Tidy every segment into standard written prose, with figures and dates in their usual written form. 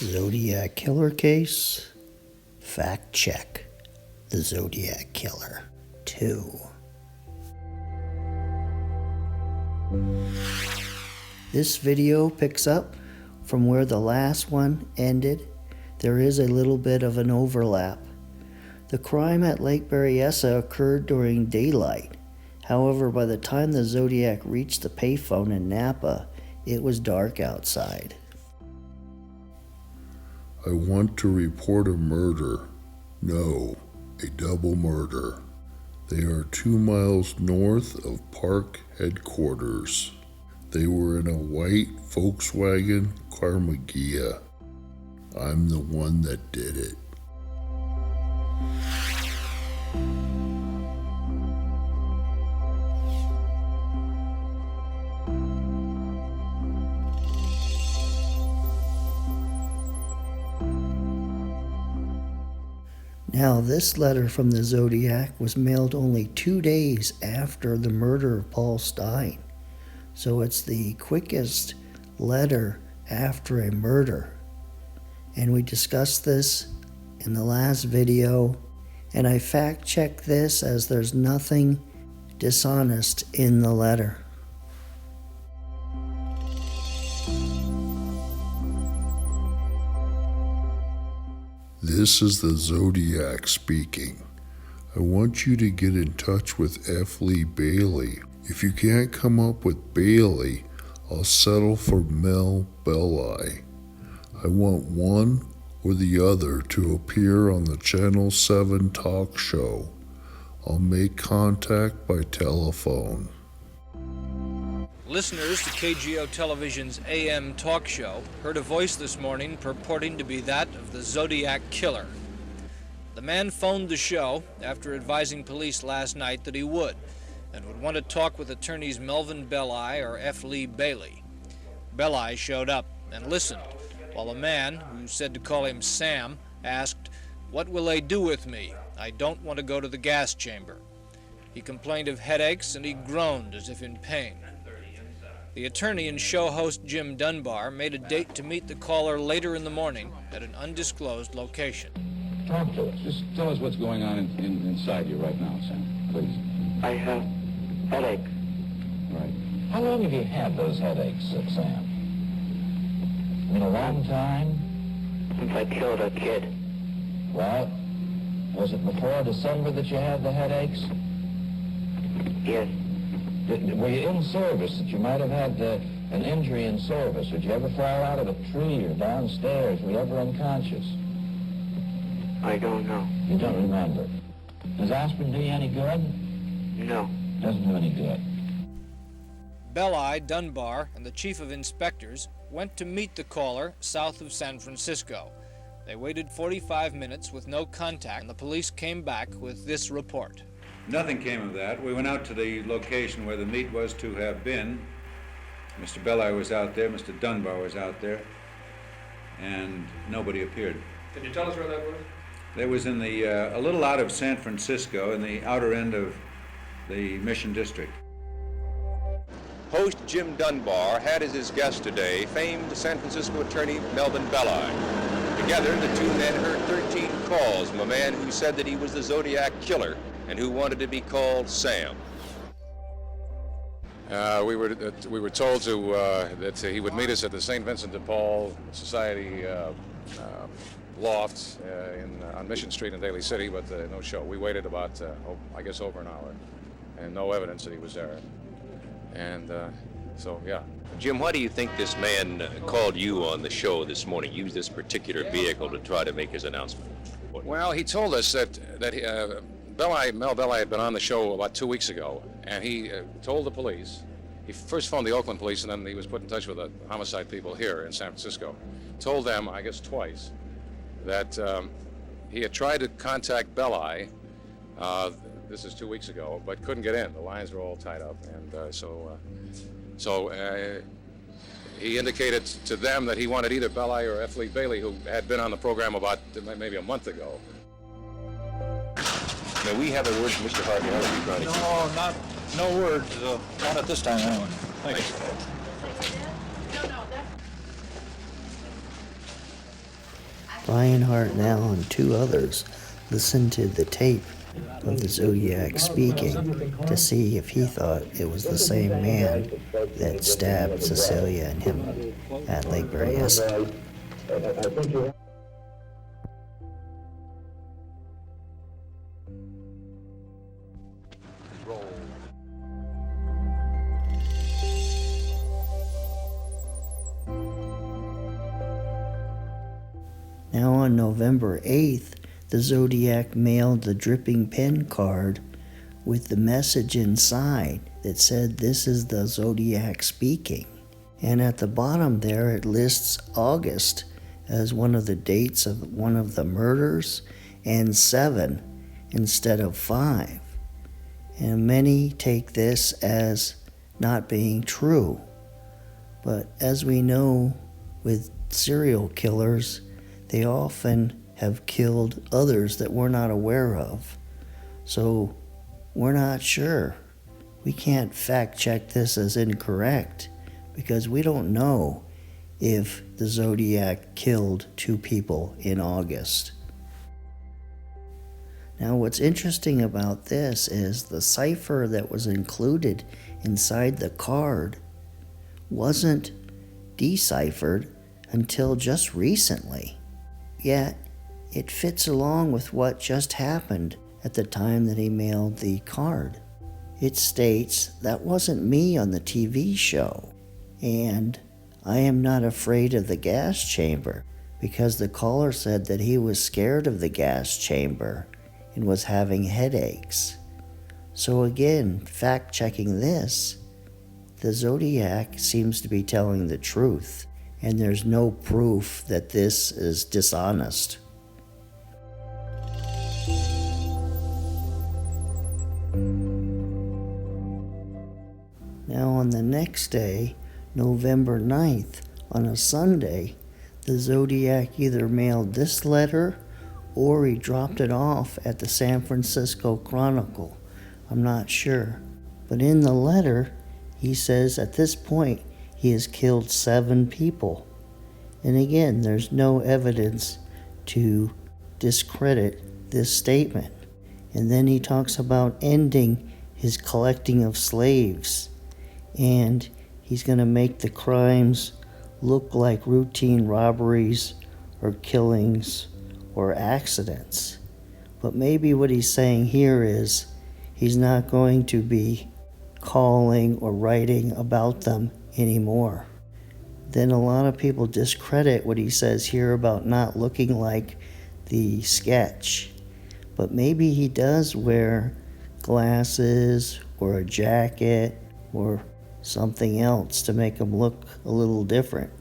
Zodiac Killer case. Fact check. The Zodiac Killer 2. This video picks up from where the last one ended. There is a little bit of an overlap. The crime at Lake Berryessa occurred during daylight. However, by the time the Zodiac reached the payphone in Napa, it was dark outside. I want to report a murder. No, a double murder. They are 2 miles north of park headquarters. They were in a white Volkswagen Carmagia. I'm the one that did it. Now, this letter from the Zodiac was mailed only 2 days after the murder of Paul Stein. So it's the quickest letter after a murder. And we discussed this in the last video. And I fact-checked this as there's nothing dishonest in the letter. This is the Zodiac speaking. I want you to get in touch with F. Lee Bailey. If you can't come up with Bailey, I'll settle for Mel Belli. I want one or the other to appear on the Channel 7 talk show. I'll make contact by telephone. Listeners to KGO Television's AM talk show heard a voice this morning purporting to be that of the Zodiac Killer. The man phoned the show after advising police last night that he would, and would want to talk with attorneys Melvin Belli or F. Lee Bailey. Belli showed up and listened, while a man, who said to call him Sam, asked, "What will they do with me? I don't want to go to the gas chamber." He complained of headaches and he groaned as if in pain. The attorney and show host Jim Dunbar made a date to meet the caller later in the morning at an undisclosed location. Talk to us. Just tell us what's going on inside you right now, Sam, please. I have headaches. Right. How long have you had those headaches, Sam? In a long time? Since I killed a kid. Well, was it before December that you had the headaches? Yes. Were you in service that you might have had an injury in service? Did you ever fall out of a tree or downstairs? Were you ever unconscious? I don't know. You don't remember. Does aspirin do you any good? No. Doesn't do any good. Belli, Dunbar, and the chief of inspectors went to meet the caller south of San Francisco. They waited 45 minutes with no contact, and the police came back with this report. Nothing came of that. We went out to the location where the meet was to have been. Mr. Belli was out there, Mr. Dunbar was out there, and nobody appeared. Can you tell us where that was? That was in the, a little out of San Francisco, in the outer end of the Mission District. Host Jim Dunbar had as his guest today famed San Francisco attorney Melvin Belli. Together, the two men heard 13 calls from a man who said that he was the Zodiac Killer and who wanted to be called Sam. We were told that he would meet us at the St. Vincent de Paul Society loft on Mission Street in Daly City, but no show. We waited about, I guess, over an hour, and no evidence that he was there. And so, yeah. Jim, why do you think this man called you on the show this morning, used this particular vehicle to try to make his announcement? Well, he told us that Mel Belli had been on the show about 2 weeks ago, and he told the police. He first phoned the Oakland police, and then he was put in touch with the homicide people here in San Francisco. Told them, I guess twice, that he had tried to contact Belli. This is 2 weeks ago, but couldn't get in. The lines were all tied up, and so he indicated to them that he wanted either Belli or F. Lee Bailey, who had been on the program about maybe a month ago. May we have a word from Mr. Harvey? No word. Not at this time, anyway. Thanks. Brian Hartnell and 2 others listened to the tape of the Zodiac speaking to see if he thought it was the same man that stabbed Cecilia and him at Lake Berryessa. Now on November 8th, the Zodiac mailed the dripping pen card with the message inside that said, "This is the Zodiac speaking." And at the bottom there it lists August as one of the dates of one of the murders and 7 instead of 5. And many take this as not being true. But as we know with serial killers, they often have killed others that we're not aware of. So we're not sure. We can't fact check this as incorrect because we don't know if the Zodiac killed 2 people in August. Now what's interesting about this is the cipher that was included inside the card wasn't deciphered until just recently. Yet, it fits along with what just happened at the time that he mailed the card. It states, "That wasn't me on the TV show, and I am not afraid of the gas chamber," because the caller said that he was scared of the gas chamber and was having headaches. So again, fact-checking this, the Zodiac seems to be telling the truth. And there's no proof that this is dishonest. Now on the next day, November 9th, on a Sunday, the Zodiac either mailed this letter or he dropped it off at the San Francisco Chronicle. I'm not sure. But in the letter, he says at this point, he has killed 7 people. And again, there's no evidence to discredit this statement. And then he talks about ending his collecting of slaves. And he's going to make the crimes look like routine robberies or killings or accidents. But maybe what he's saying here is he's not going to be calling or writing about them anymore. Then a lot of people discredit what he says here about not looking like the sketch. But maybe he does wear glasses or a jacket or something else to make him look a little different.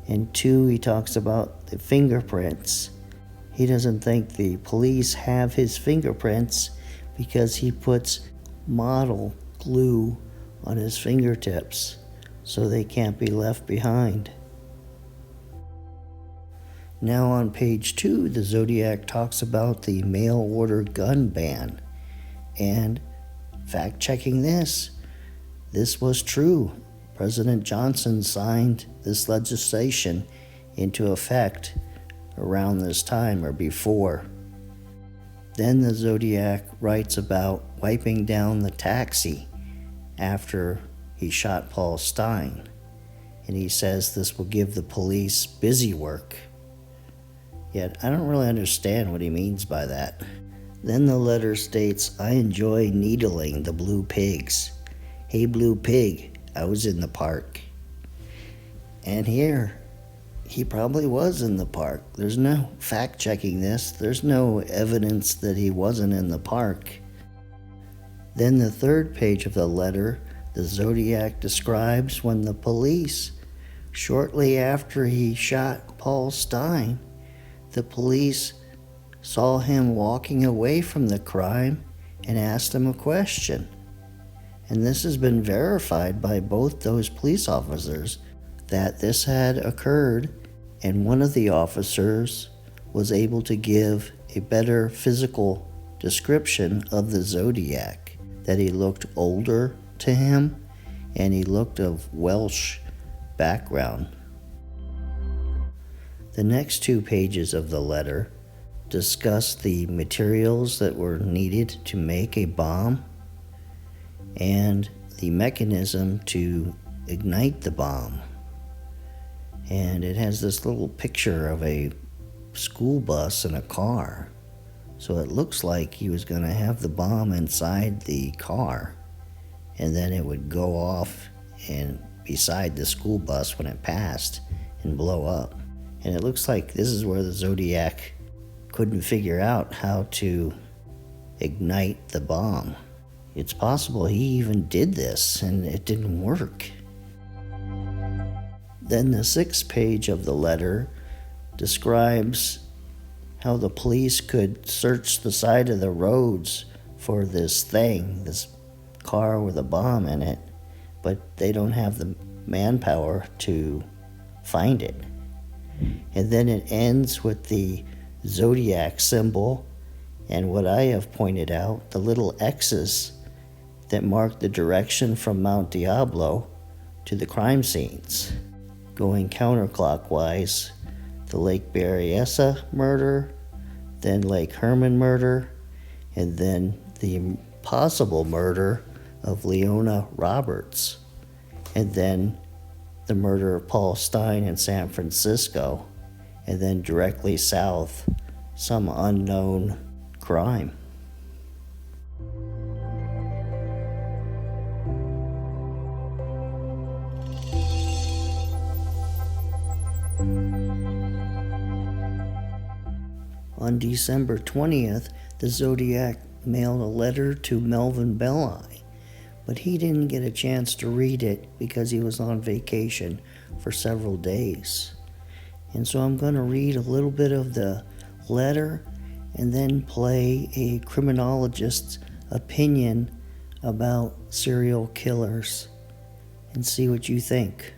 And 2, he talks about the fingerprints. He doesn't think the police have his fingerprints because he puts model glue on his fingertips, so they can't be left behind. Now on page 2, the Zodiac talks about the mail-order gun ban. And fact-checking this was true. President Johnson signed this legislation into effect around this time or before. Then the Zodiac writes about wiping down the taxi after he shot Paul Stein, and he says this will give the police busy work. Yet I don't really understand what he means by that. Then the letter states, "I enjoy needling the blue pigs. Hey blue pig, I was in the park." And here, he probably was in the park. There's no fact checking this. There's no evidence that he wasn't in the park. Then the 3rd page of the letter, the Zodiac describes when the police, shortly after he shot Paul Stein, the police saw him walking away from the crime and asked him a question. And this has been verified by both those police officers that this had occurred, and one of the officers was able to give a better physical description of the Zodiac, that he looked older to him and he looked of Welsh background. The next 2 pages of the letter discuss the materials that were needed to make a bomb and the mechanism to ignite the bomb. And it has this little picture of a school bus and a car. So it looks like he was going to have the bomb inside the car, and then it would go off and beside the school bus when it passed and blow up. And it looks like this is where the Zodiac couldn't figure out how to ignite the bomb. It's possible he even did this and it didn't work. Then the 6th page of the letter describes how the police could search the side of the roads for this thing, this car with a bomb in it, but they don't have the manpower to find it. And then it ends with the Zodiac symbol and what I have pointed out, the little X's that mark the direction from Mount Diablo to the crime scenes. Going counterclockwise, the Lake Berryessa murder, then Lake Herman murder, and then the possible murder of Leona Roberts, and then the murder of Paul Stine in San Francisco, and then directly south, some unknown crime. On December 20th, the Zodiac mailed a letter to Melvin Belli, but he didn't get a chance to read it because he was on vacation for several days. And so I'm going to read a little bit of the letter and then play a criminologist's opinion about serial killers and see what you think.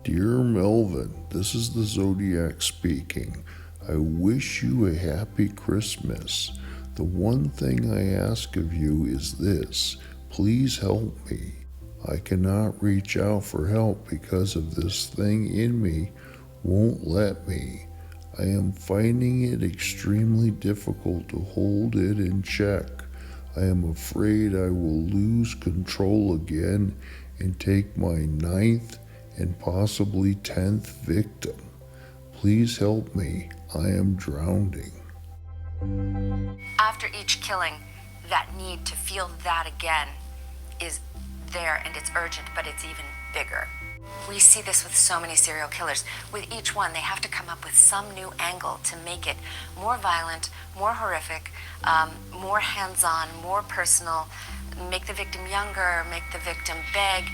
Dear Melvin, this is the Zodiac speaking. I wish you a happy Christmas. The one thing I ask of you is this: please help me. I cannot reach out for help because of this thing in me won't let me. I am finding it extremely difficult to hold it in check. I am afraid I will lose control again and take my 9th and possibly 10th victim. Please help me. I am drowning. After each killing, that need to feel that again is there, and it's urgent, but it's even bigger. We see this with so many serial killers. With each one, they have to come up with some new angle to make it more violent, more horrific, more hands-on, more personal, make the victim younger, make the victim beg.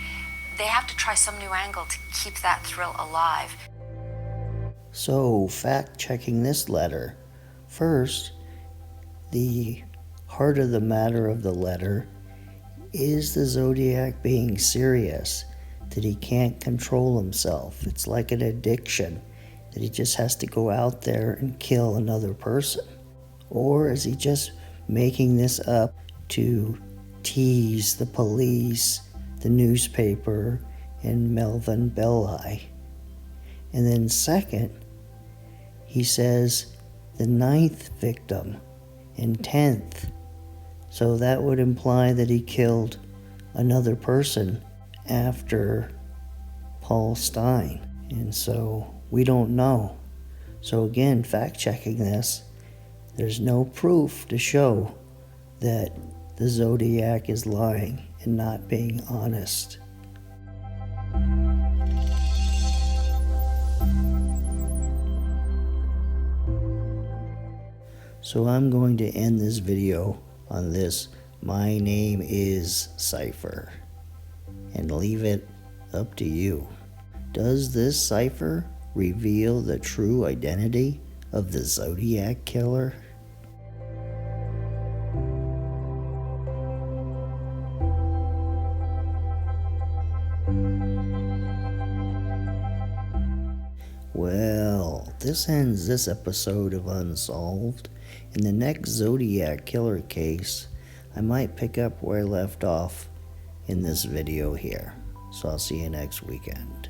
They have to try some new angle to keep that thrill alive. So, fact-checking this letter. First, the heart of the matter of the letter is the Zodiac being serious, that he can't control himself. It's like an addiction, that he just has to go out there and kill another person. Or is he just making this up to tease the police, the newspaper, and Melvin Belli? And then second, he says the 9th victim and 10th. So that would imply that he killed another person after Paul Stine. And so we don't know. So again, fact-checking this, there's no proof to show that the Zodiac is lying and not being honest. So I'm going to end this video on this "My name is" cipher and leave it up to you. Does this cipher reveal the true identity of the Zodiac Killer? Well, this ends this episode of Unsolved. In the next Zodiac Killer case, I might pick up where I left off in this video here. So I'll see you next weekend.